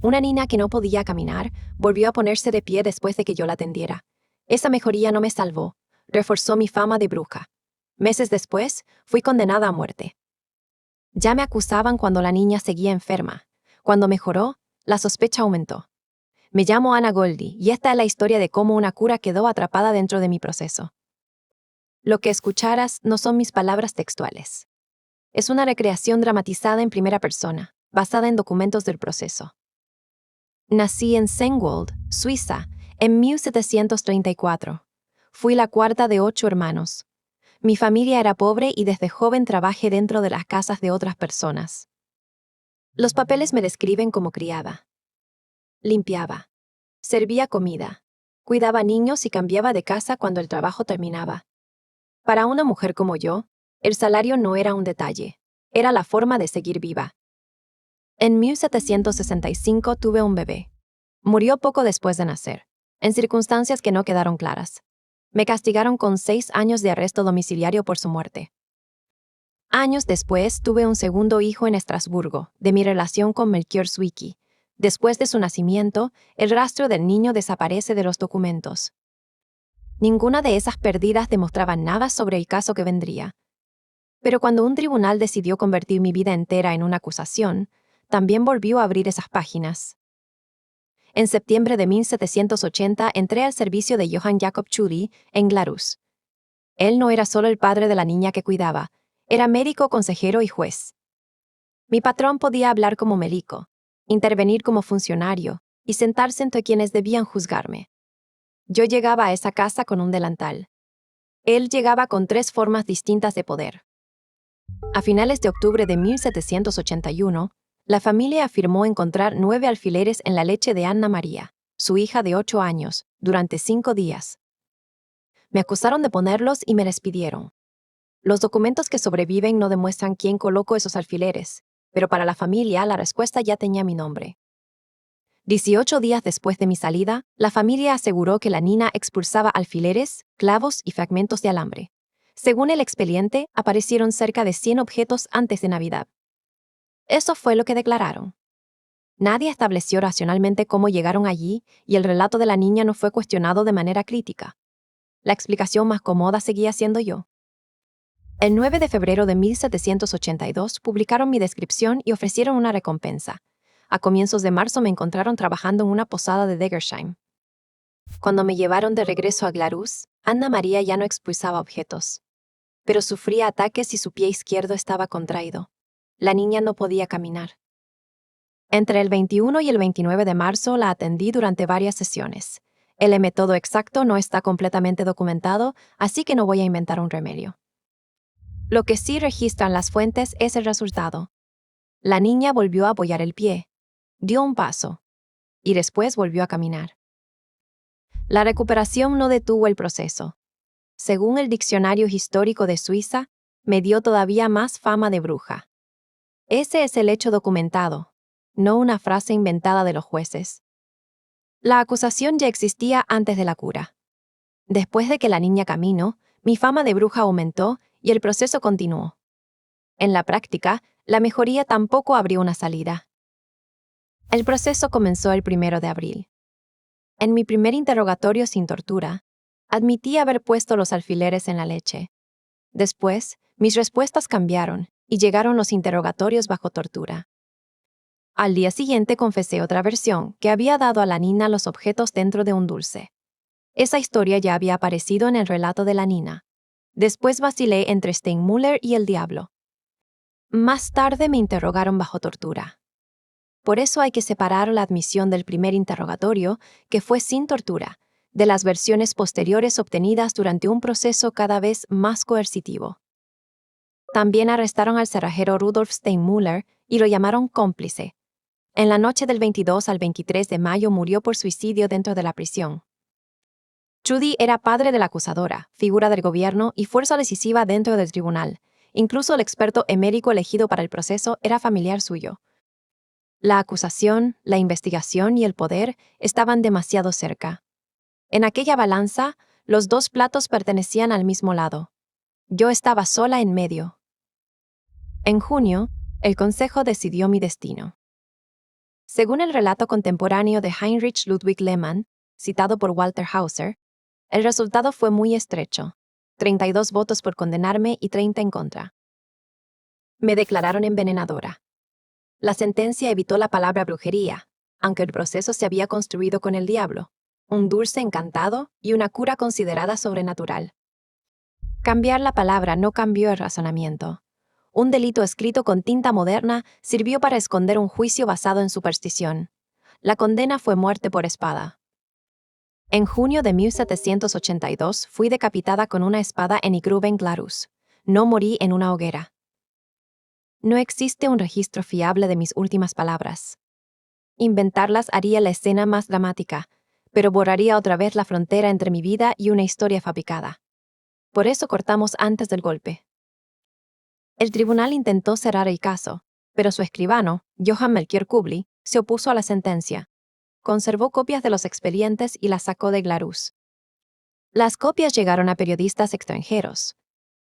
Una niña que no podía caminar volvió a ponerse de pie después de que yo la atendiera. Esa mejoría no me salvó, reforzó mi fama de bruja. Meses después, fui condenada a muerte. Ya me acusaban cuando la niña seguía enferma. Cuando mejoró, la sospecha aumentó. Me llamo Anna Goldie y esta es la historia de cómo una cura quedó atrapada dentro de mi proceso. Lo que escucharas no son mis palabras textuales. Es una recreación dramatizada en primera persona, basada en documentos del proceso. Nací en Sengwold, Suiza, en 1734. Fui la cuarta de 8 hermanos. Mi familia era pobre y desde joven trabajé dentro de las casas de otras personas. Los papeles me describen como criada. Limpiaba. Servía comida. Cuidaba niños y cambiaba de casa cuando el trabajo terminaba. Para una mujer como yo, el salario no era un detalle. Era la forma de seguir viva. En 1765 tuve un bebé. Murió poco después de nacer, en circunstancias que no quedaron claras. Me castigaron con 6 años de arresto domiciliario por su muerte. Años después tuve un segundo hijo en Estrasburgo, de mi relación con Melchior Zwicky. Después de su nacimiento, el rastro del niño desaparece de los documentos. Ninguna de esas pérdidas demostraba nada sobre el caso que vendría. Pero cuando un tribunal decidió convertir mi vida entera en una acusación, también volvió a abrir esas páginas. En septiembre de 1780 entré al servicio de Johann Jakob Tschudi en Glarus. Él no era solo el padre de la niña que cuidaba, era médico, consejero y juez. Mi patrón podía hablar como médico, intervenir como funcionario y sentarse entre quienes debían juzgarme. Yo llegaba a esa casa con un delantal. Él llegaba con 3 formas distintas de poder. A finales de octubre de 1781, la familia afirmó encontrar 9 alfileres en la leche de Anna María, su hija de 8 años, durante 5 días. Me acusaron de ponerlos y me despidieron. Los documentos que sobreviven no demuestran quién colocó esos alfileres, pero para la familia la respuesta ya tenía mi nombre. 18 días después de mi salida, la familia aseguró que la niña expulsaba alfileres, clavos y fragmentos de alambre. Según el expediente, aparecieron cerca de 100 objetos antes de Navidad. Eso fue lo que declararon. Nadie estableció racionalmente cómo llegaron allí y el relato de la niña no fue cuestionado de manera crítica. La explicación más cómoda seguía siendo yo. El 9 de febrero de 1782 publicaron mi descripción y ofrecieron una recompensa. A comienzos de marzo me encontraron trabajando en una posada de Degersheim. Cuando me llevaron de regreso a Glarus, Anna María ya no expulsaba objetos, pero sufría ataques y su pie izquierdo estaba contraído. La niña no podía caminar. Entre el 21 y el 29 de marzo la atendí durante varias sesiones. El método exacto no está completamente documentado, así que no voy a inventar un remedio. Lo que sí registran las fuentes es el resultado. La niña volvió a apoyar el pie, dio un paso, y después volvió a caminar. La recuperación no detuvo el proceso. Según el Diccionario Histórico de Suiza, me dio todavía más fama de bruja. Ese es el hecho documentado, no una frase inventada de los jueces. La acusación ya existía antes de la cura. Después de que la niña caminó, mi fama de bruja aumentó y el proceso continuó. En la práctica, la mejoría tampoco abrió una salida. El proceso comenzó el 1 de abril. En mi primer interrogatorio sin tortura, admití haber puesto los alfileres en la leche. Después, mis respuestas cambiaron y llegaron los interrogatorios bajo tortura. Al día siguiente confesé otra versión, que había dado a la niña los objetos dentro de un dulce. Esa historia ya había aparecido en el relato de la niña. Después vacilé entre Steinmüller y el diablo. Más tarde me interrogaron bajo tortura. Por eso hay que separar la admisión del primer interrogatorio, que fue sin tortura, de las versiones posteriores obtenidas durante un proceso cada vez más coercitivo. También arrestaron al cerrajero Rudolf Steinmüller y lo llamaron cómplice. En la noche del 22 al 23 de mayo murió por suicidio dentro de la prisión. Tschudi era padre de la acusadora, figura del gobierno y fuerza decisiva dentro del tribunal. Incluso el experto emérico elegido para el proceso era familiar suyo. La acusación, la investigación y el poder estaban demasiado cerca. En aquella balanza, los 2 platos pertenecían al mismo lado. Yo estaba sola en medio. En junio, el consejo decidió mi destino. Según el relato contemporáneo de Heinrich Ludwig Lehmann, citado por Walter Hauser, el resultado fue muy estrecho: 32 votos por condenarme y 30 en contra. Me declararon envenenadora. La sentencia evitó la palabra brujería, aunque el proceso se había construido con el diablo, un dulce encantado y una cura considerada sobrenatural. Cambiar la palabra no cambió el razonamiento. Un delito escrito con tinta moderna sirvió para esconder un juicio basado en superstición. La condena fue muerte por espada. En junio de 1782 fui decapitada con una espada en Igruben Glarus. No morí en una hoguera. No existe un registro fiable de mis últimas palabras. Inventarlas haría la escena más dramática, pero borraría otra vez la frontera entre mi vida y una historia fabricada. Por eso cortamos antes del golpe. El tribunal intentó cerrar el caso, pero su escribano, Johann Melchior Kubli, se opuso a la sentencia. Conservó copias de los expedientes y las sacó de Glarus. Las copias llegaron a periodistas extranjeros.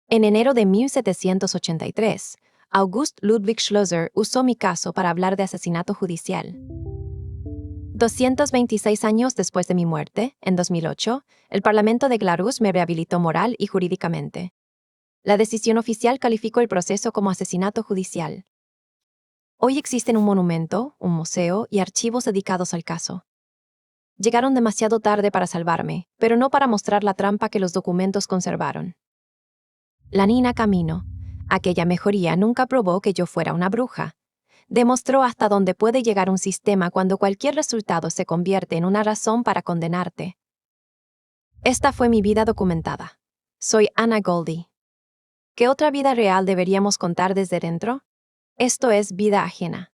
En enero de 1783, August Ludwig Schlosser usó mi caso para hablar de asesinato judicial. 226 años después de mi muerte, en 2008, el Parlamento de Glarus me rehabilitó moral y jurídicamente. La decisión oficial calificó el proceso como asesinato judicial. Hoy existen un monumento, un museo y archivos dedicados al caso. Llegaron demasiado tarde para salvarme, pero no para mostrar la trampa que los documentos conservaron. La Nina Camino, aquella mejoría, nunca probó que yo fuera una bruja. Demostró hasta dónde puede llegar un sistema cuando cualquier resultado se convierte en una razón para condenarte. Esta fue mi vida documentada. Soy Anna Goldie. ¿Qué otra vida real deberíamos contar desde dentro? Esto es Vida Ajena.